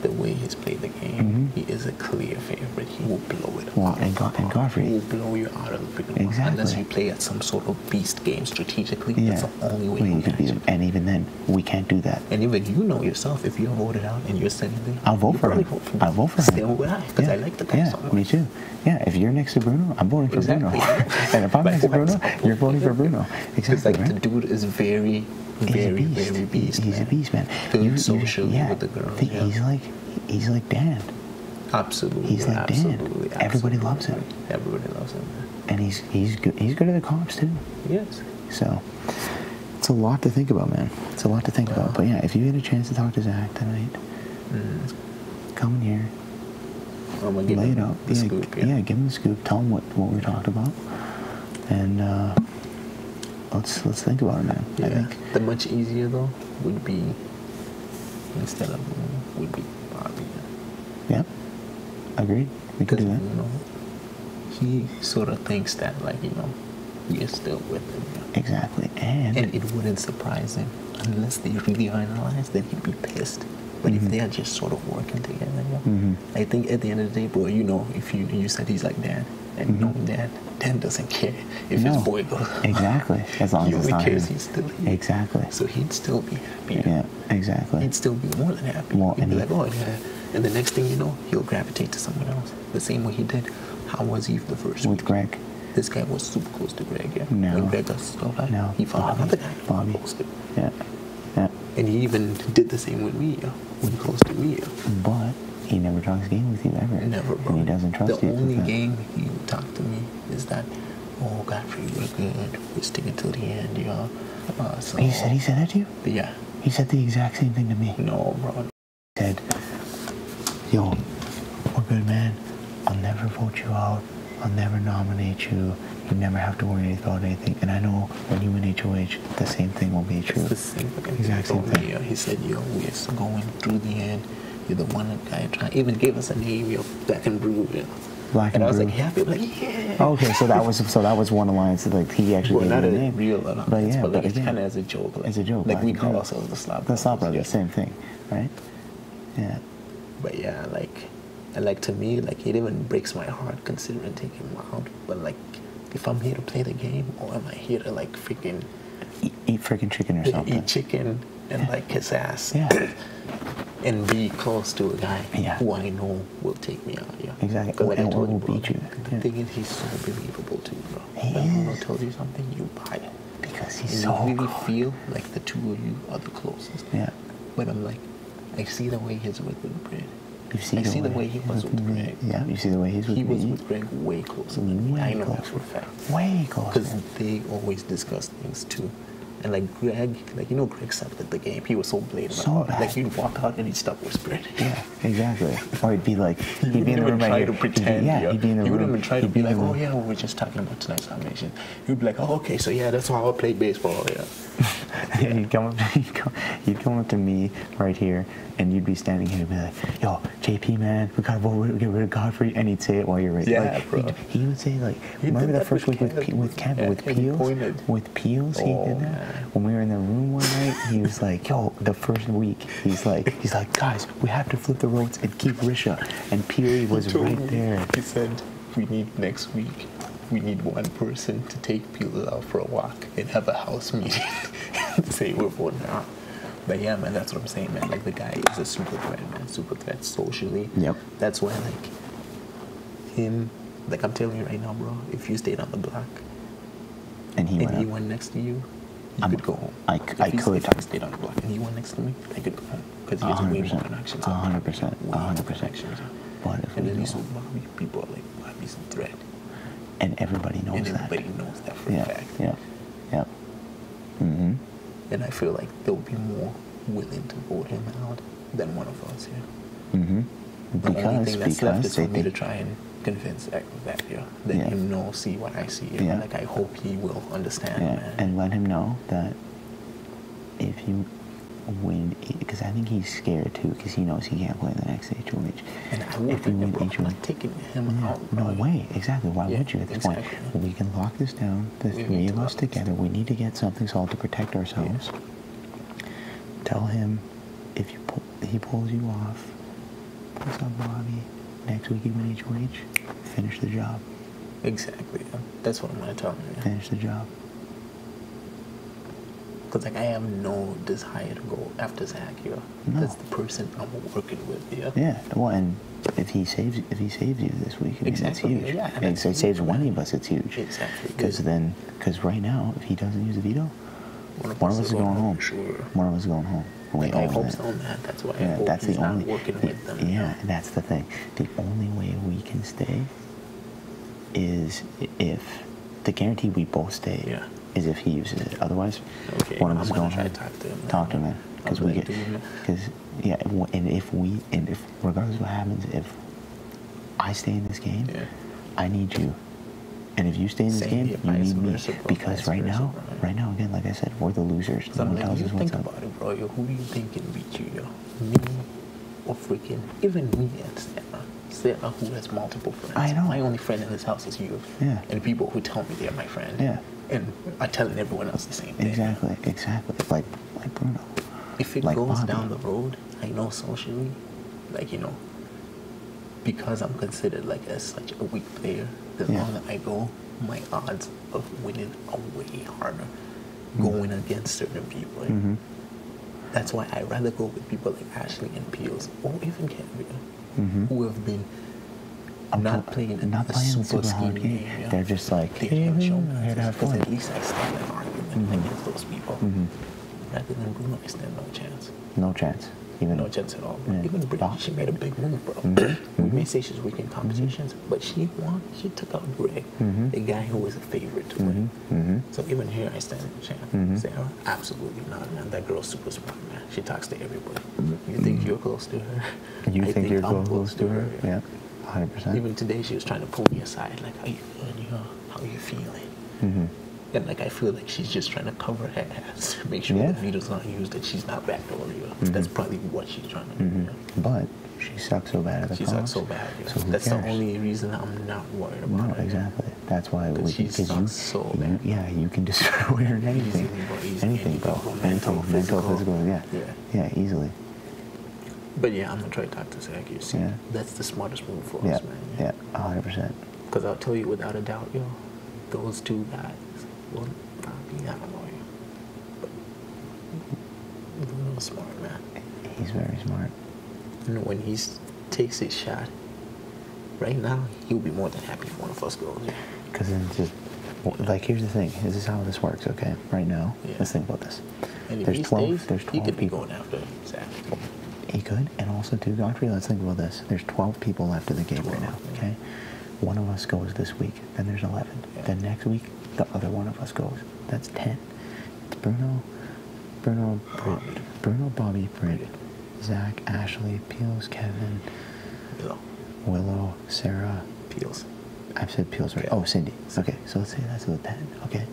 the way he's played the game, he is a clear favorite. He will blow it Well, out and of the and park. Godfrey- He will blow you out of the freaking park. Exactly. Unless you play at some sort of beast game strategically. Yeah. That's the only way Well, you you could beat him. And even then, we can't do that. And even you know yourself, if you're voted out and you're sitting there, I'll vote you for probably him. vote for me. I'll vote for him. Same with I, because I like the guy Yeah, so much. me too. Yeah, if you're next to Bruno, I'm voting for Bruno. Exactly. And if I'm next to Bruno, Likewise. you're voting for Bruno. Because Exactly, like right? the dude is very, very, very beast. He's a beast, man. Good socially yeah, with the girls. think Yeah. He's like Dan, Absolutely. he's like Dan. absolutely, Everybody loves him. Everybody loves him. and he's good. He's good at the comps too. Yes. So it's a lot to think about, man. It's a lot to think about. But yeah, if you get a chance to talk to Zach tonight, come in here, I'm gonna give lay it him out. the Yeah, scoop. yeah, give him the scoop. Tell him what we talked about, and let's think about it, man. Yeah. I think The much easier though would be instead of would be Bobby. yeah, agreed. We could Because do that. you know, he sort of thinks that like we are still with him. Exactly, and And it wouldn't surprise him unless they really analyze. Then he'd be pissed. But if they are just sort of working together, I think at the end of the day, boy, if you said he's like Dan, and no, Dan doesn't care if his No. boy goes. Exactly, as long He as it's only not cares him. he's still here. Exactly. So he'd still be happy. Yeah, exactly. He'd still be more than happy. Well, He'd and be he- like, oh yeah. And the next thing you know, he'll gravitate to someone else. The same way he did. How was he the first With week? Greg. This guy was super close to Greg, yeah. No. When Greg got stuff like No, he found Bobby. another guy. Bobby. Close to. Yeah, yeah. And he even did the same with me, yeah. When close to me, yeah. But he never talks game with you ever. Never, bro. And he doesn't trust the you. The only with that. game he would talk to me is that, oh, Godfrey, we're good. We're sticking till the end, yeah. So, He said that to you? Yeah. He said the exact same thing to me. No, bro. He said, yo, we're good, man. I'll never vote you out. I'll never nominate you. You never have to worry about anything. And I know when you win HOH, the same thing will be true. It's the same fucking Exact thing. same thing. Yeah, he said, yo, we're still going through the end. You're the one guy trying. Even gave us a name, yo, Black and Brew, you know. Black And and I was Brew. like happy, like, yeah. Okay, so that was one alliance. Like he actually Well, gave not me a the name. real alliance, But yeah, but like it's again, kind of as a joke. Like, as a joke. Like we Black and call Brew. ourselves the Slop The Slop Brothers, yeah. same thing, right? Yeah. But yeah, like to me, like it even breaks my heart considering taking him out. But like, if I'm here to play the game, or am I here to like freaking Eat freaking chicken or something. eat chicken and like kiss ass? Yeah. And be close to a guy Yeah. who I know will take me out. Yeah. Exactly. 'Cause like I And told will bro, beat you. The Yeah. thing is, he's so believable too, bro. He When Bruno is. tells you something, you buy it. Because And he's you so really good. feel like the two of you are the closest. Yeah. But I'm like, I see the way he's with Brad. You see I see the way he was with Greg. Yeah, you see the way he's with He was me. with Greg way closer than me. Way I know that closer. for a fact. Way Because closer. they always discuss things too. And like Greg, like Greg sucked at the game. He was so blatant. So bad. Like he'd walk out and he'd start whispering. Yeah, exactly. Or he'd be like, he'd be in the room try right to here. pretend. He'd be in the room. He wouldn't even try to He'd be like, in the oh room. yeah, we're just talking about tonight's nomination. He'd be like, oh okay, so yeah, that's how I play baseball. Yeah. He'd come up to me right here, and you'd be standing here and be like, yo, JP, man, we gotta get rid of Godfrey, and he'd say it while you're right. Yeah, like, bro. He would say, like, He remember did that that first with week with Kevin. with Yeah, he Peels? pointed. With Peels, he Oh, did that. man. When we were in the room one night, he was like, yo, the first week, he's like, guys, we have to flip the roads and keep Risha. And Peely was Told right me, there. He said, we need next week. We need one person to take Peeler out for a walk and have a house meeting. Say we're voting out. But yeah, man, that's what I'm saying, man. Like the guy is a super threat, man. Super threat socially. Yep. That's why, like, him, like I'm telling you right now, bro. If you stayed on the block And he went and he up. went next to you, you I'm- could go home. I If I stayed on the block and he went next to me, I could go home because he has way more 100%. connections. 100%. Way more 100%. connections. But if And we then these go, Bobby people are like, Bobby's a threat. and everybody knows And that. everybody knows that for a Yeah, fact. yeah, yeah. Mm-hmm. And I feel like they'll be more willing to vote him out than one of us here. Mm-hmm. The only thing that's left is they for me to think, try and convince that yeah, let Yeah. him know, see what I see. Yeah. Like I hope he will understand, yeah, man. and let him know that if you win, because I think he's scared too, because he knows he can't play the next HOH. And I won't If you win bro, I'm HOH, not taking him yeah, out. no bro. way, exactly. Why Yeah, would you at this exactly. point? We can lock this down. The We three need of to us lock this together. We need to get something solved to protect ourselves. Tell him if he pulls you off, puts up Bobby. Next week you win HOH. Finish the job. Exactly. Yeah. That's what I'm gonna tell him. Yeah. Finish the job. Because like I have no desire to go after Zach here. No. That's the person I'm working with. Yeah. Yeah, well, and if he saves you this week, I mean, Exactly, it's huge. yeah, and If that's he saves huge, one man. of us, it's huge. Exactly. Because right now, if he doesn't use a veto, one of us is going home. Sure. One of us is going home. Wait, Like, I oh, hope man. so, man. That's why I Yeah, hope that's he's the not only. working with them. Yeah, and that's the thing. The only way we can stay is if the guarantee we both stay Yeah. is if he uses it. Otherwise, Okay, one of I'm us is gonna going try home. to talk to him. Talk to him, man. Because I'll we be get. like, dude, man. Because yeah, and if regardless of what happens, if I stay in this game, Yeah. I need you. And if you stay in this Same game, here, you vice need me. versa, bro, Because vice right versa, now, bro. again, like I said, we're the losers. So No I'm one like, tells you us what's think up. about it, bro. Yo, who do you think can beat you, yo? Me or freaking even me and Stella? Stella, who has multiple friends. I know. My only friend in this house is you. Yeah. And people who tell me they're my friend. Yeah. And I'm telling everyone else the same thing. Exactly. Like Bruno. If it Like goes Bobby. down the road, I know socially, like, because I'm considered like as such a weak player, the Yeah. longer I go, my odds of winning are way harder going against certain people. Mm-hmm. That's why I rather go with people like Ashley and Peels or even Kevin, Mm-hmm. who have been not playing not a playing super hard scheme game. game. Yeah. They're just like, They're hey, gonna show I'm me here to have because fun. at least I stand an argument Mhm. against those people. Mhm. Rather than Bruno, I stand no chance. No chance. Even No chance at all. Yeah. Even Brittany, Bob. she made a big move, bro. Mhm. We Mhm. may say she's weak in competitions, but she won. She took out Greg, Mhm. the guy who was a favorite to win. Mm-hmm. So even here, I stand a chance. Mhm. Sarah, absolutely not, man. That girl's super smart, man. She talks to everybody. You think you're close to her? You I think you're I'm close to her? Yeah. 100%. Even today, she was trying to pull me aside, like, how you feeling? How you feeling? Mm-hmm. And like I feel like she's just trying to cover her ass, make sure Yeah. the veto's not used, that she's not backdooring you. Mhm. That's probably what she's trying to do. Mm-hmm. Yeah. But she sucks so bad at the She cause. sucks so bad. Yeah. So who That's cares? the only reason I'm not worried about No, it. exactly. That's why Because she sucks so bad. Yeah, you can destroy her in anything. Easily, bro, easily. Anything, bro. Mental, Mental, physical. physical. Yeah. Yeah. Yeah, easily. But yeah, I'm gonna try to talk to Zach. You see, Yeah. that's the smartest move for Yeah. us, man. Yeah. 100%. Because I'll tell you without a doubt, yo, those two guys will not be that annoying. But Bruno's smart, man. He's very smart. And when he takes his shot, right now, he'll be more than happy if one of us goes. Yeah. Because then it's just, like, here's the thing. This is how this works, okay? Right now, Yeah. let's think about this. And if There's he 12, stays, there's he 12 could be people. going after Zach. He could, and also too, Godfrey, let's think about this. There's 12 people left in the game right now, 12, yeah. okay? One of us goes this week, then there's 11. Yeah. Then next week, the other one of us goes. That's 10. Bruno, Bobby, Britt, Zach, Ashley, Peels, Kevin, Willow, Sarah, Peels. I've said Peels, right? Oh, Cindy. Okay, so let's say that's the 10. Okay.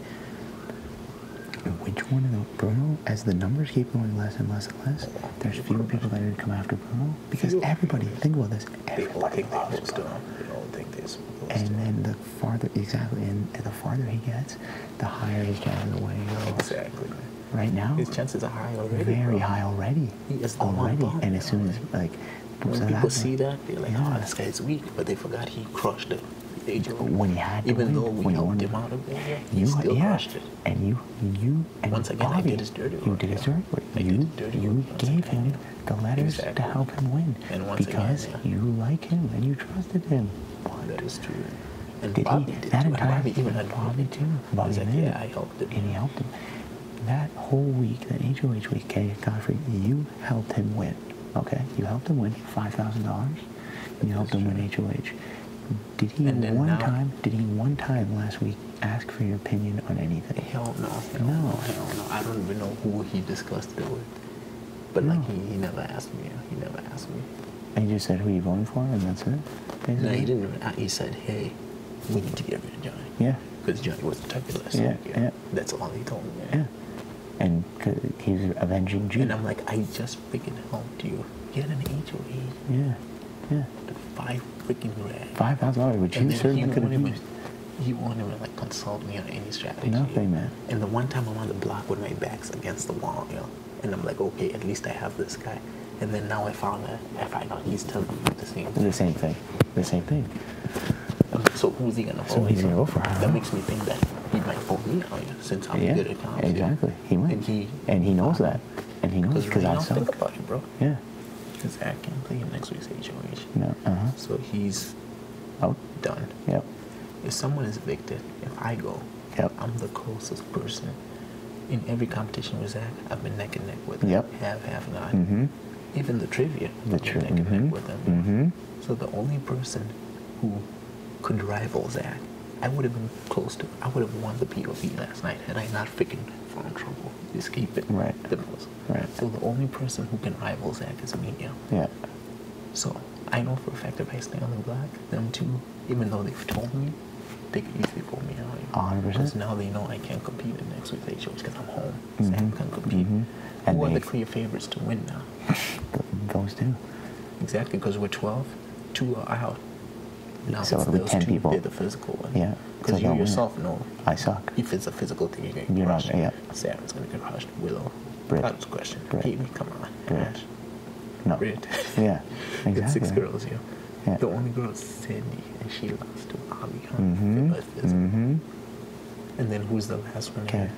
Which one of the Bruno, as the numbers keep going less and less and less, there's fewer people that are going to come after Bruno because everybody, think about this, everybody loves Bruno. They all think they're supposed And to. then the farther, exactly, and the farther he gets, the higher his chances of winning goes. Exactly. Right now, His chances are high already. very bro. high already. He is the already. one bomb, And as soon as, like, when people see that, they're like, Yeah. oh, this guy's weak. But they forgot he crushed it. when he had to Even win, though we when he helped won, him out of there, he still crushed it. And you, and Once again, I Bobby, did his dirty You work, did his yeah. dirty work. I did You, his dirty you work once gave again, him yeah. the letters to Exactly. help him win And once because again, yeah. you like him and you trusted him. That is true. And Did Bobby he? did That too. And entire Bobby even had Bobby too. Bobby He's like, did. yeah, I helped him. And he helped him. That whole week, that HOH week, okay, Godfrey, you helped him win. Okay, you helped him win $5,000. You helped him win HOH. Did he And then one now- time? Did he one time last week ask for your opinion on anything? Hell no. No. Hell no. I don't even know who he discussed it with. But like No. he never asked me. He never asked me. And he just said who you voting for, and that's it. Basically. No, he didn't even. He said, "Hey, we need to get rid of Johnny." Yeah. Because Johnny was the type of last Yeah, week, yeah. That's all he told me. Yeah. And he's avenging G. And I'm like, I just freaking helped you get an HOA. Yeah. Yeah. 5 freaking grand. $5,000, which And you then certainly he could won't have even, used. he won't even like consult me on any strategy. Nothing, man. And the one time I'm on the block with my back's against the wall, and I'm like, okay, at least I have this guy. And then now I find out he's telling me the same thing. The same thing. The same thing. So who's he gonna vote? So he's gonna vote for her. That makes me think that he might vote me out, since I'm Yeah. good at comms. Exactly. He might. And he knows that. And he knows because right I now, saw. think about it, bro. Yeah. Because Zach can't play him next week's HOH. No. So he's Out. done. Yep. If someone is evicted, if I go, Yep. I'm the closest person. In every competition with Zach, I've been neck and neck with him. Yep. Have not. Mm-hmm. Even the trivia, The I've been neck and neck with him. Mm-hmm. So the only person who could rival Zach, I would have been close to. I would have won the POV last night had I not freaking found trouble escaping Right. the most. Right. So the only person who can rival Zach is me. Yeah. So I know for a fact if I stay on the block, them two, even though they've told me, they could easily pull me out. 100%. Because now they know I can't compete in next week's HOH because I'm home. Mhm. Zach can compete. Mhm. And Who are they- the clear favorites to win now? Those two. Exactly, because we're 12, 2 are out. Now So it's it'll be those 10 two, people. they're the physical one. Yeah, 'cause Because I you don't win it. yourself know I suck. if it's a physical thing, you're going to You're get not- crushed. yeah. Sarah's going to get crushed. Willow. Britt. That's a question. Britt. Amy, come on. Britt. Ash. No. Britt. Yeah. It's Exactly. 6 girls here. Yeah. The only girl is Cindy, and she lost to Ali. Mm-hmm. Mm-hmm. And then who's the last one? Kev.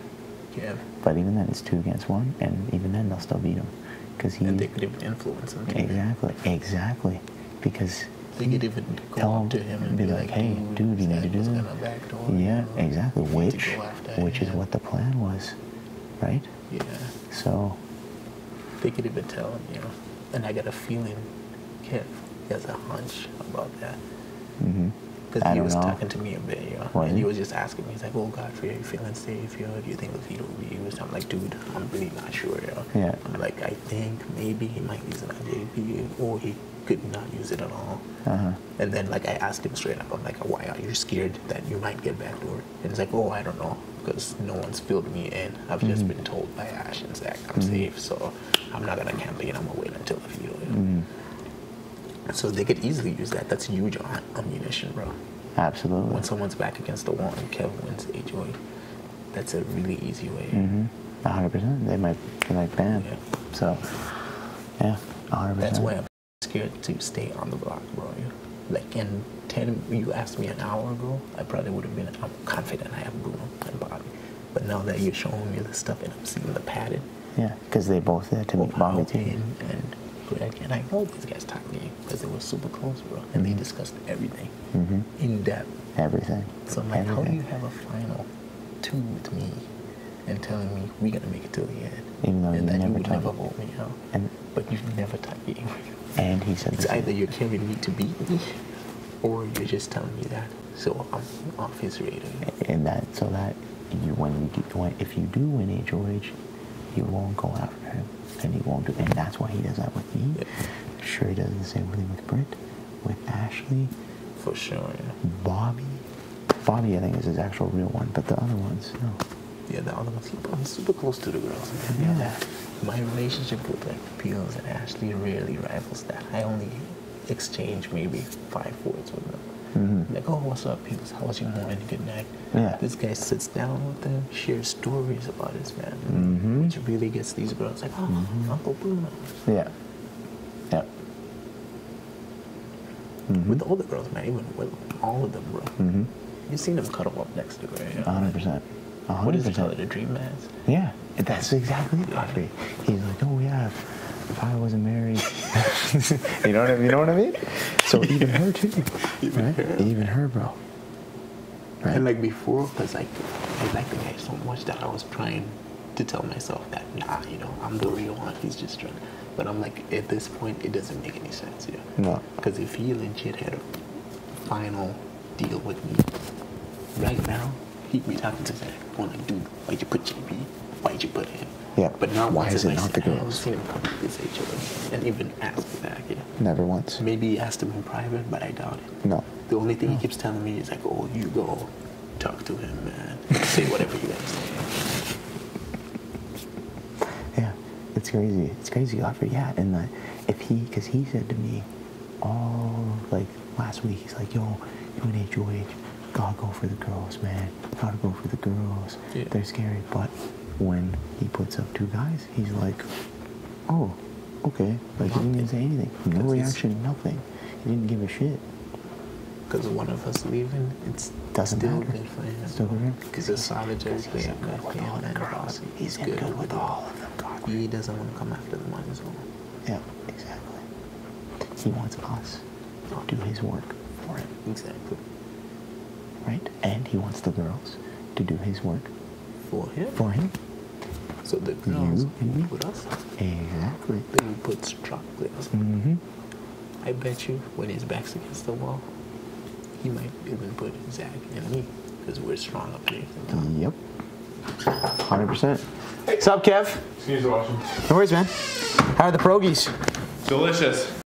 Kev. But even then, it's 2 against 1, and even then, they'll still beat him. Because he. And they could even influence him. too. Exactly. Exactly. Because. They could even go tell up to him and be like, hey, dude, you need to do Zach was that. gonna backdoor, Yeah, you know, exactly. you need to go after Which is him. what the plan was, right? Yeah. So. They could even tell him, And I got a feeling Kev has a hunch about that. Mm-hmm. Because I he don't was know. talking to me a bit, Was and he he? was just asking me, he's like, oh, Godfrey, are you feeling safe, Do you think the veto will be used? I'm like, dude, I'm really not sure, Yeah. I'm like, I think maybe he might use it on JP, or he could not use it at all. Uh-huh. And then, like, I asked him straight up, I'm like, why are you scared that you might get backdoored? And he's like, oh, I don't know, because no one's filled me in. I've just been told by Ash and Zach I'm safe, so I'm not going to campaign. I'm going to wait until the veto. So they could easily use that. That's huge ammunition, bro. Absolutely. When someone's back against the wall and Kev wins HOA, that's a really easy way. Mm-hmm. 100%. They might be like, bam. Yeah. So, yeah, 100%. That's why I'm scared to stay on the block, bro. Like, in 10, you asked me an hour ago, I probably would have been, I'm confident I have Bruno and Bobby. But now that you're showing me the stuff and I'm seeing the pattern, Yeah, because they both there to meet Bobby too. and Greg, and I know these guys talked to you because they were super close, bro. And they discussed everything in depth. Everything. So I'm like, how do Everything. you have a final 2 with me and telling me we're gonna make it till the end? Even though and you that you never would told never me. vote me out. And But you've never talked me. and he said It's the same. either you're carrying me to beat me, or you're just telling me that. So I'm off his radar. And that, so that if you do win HOH, you won't go after him, and he won't do, and that's why he does that with me. Yeah. Sure, he does the same thing with Britt, with Ashley, For sure, yeah. Bobby. Bobby, I think, is his actual real one, but the other ones, no. Yeah, the other ones, I'm super close to the girls, man. Yeah. My relationship with like Peels and Ashley really rivals that. I only exchange maybe 5 words with them. Like, oh, what's up, Peels? How was your morning? Good night. Yeah. This guy sits down with them, shares stories about his family, which really gets these girls like, oh, Uncle Bruno. Yeah. Yep. With all the girls, man, even with all of them, bro. You've seen them cuddle up next to her. You know? 100%. 100%. What does he call it? A dream man's? Yeah, that's exactly it, Godfrey. He's like, oh yeah, if I wasn't married, you know what I mean? So even her too, even her, bro. Right? And like before, because like I like the guy so much that I was trying to tell myself that nah, you know, I'm the real one. He's just trying. But I'm like, at this point, it doesn't make any sense, yeah. No. Because if he legit had a final deal with me right now, he'd be talking to Zach. I'm like, dude, why'd you put JB? Why'd you put him? Yeah. But now, Why is it not the I haven't girls? seen him come to this HOA and even ask for that. Yeah. Never once. Maybe he asked him in private, but I doubt it. No. The only thing he keeps telling me is like, oh, you go talk to him, man. Say whatever you gotta say. Yeah, it's crazy. It's crazy, Godfrey. Yeah, and because he said to me, all like last week, he's like, yo, you in HOH, gotta go for the girls, man. Gotta go for the girls. Yeah. They're scary. But when he puts up 2 guys, he's like, oh, okay. Like he didn't even say anything. No reaction, nothing. He didn't give a shit. Because one of us leaving, it's Doesn't still matter. good for him. Still good for him. Because he's solitary player, good for him, and bossy. He's good with all of them, Godfrey. He doesn't want to come after them on his own. Yeah, exactly. He wants us to do his work for him, Exactly. right? And he wants the girls to do his work For him. for him. So the girls You and me. put us. Exactly. Then he puts chocolates. Mm-hmm. I bet you when his back's against the wall, he might even put Zach and me because we're strong up here. Yep. 100%. What's up, Kev? Excuse me, watching. No worries, man. How are the pierogies? Delicious.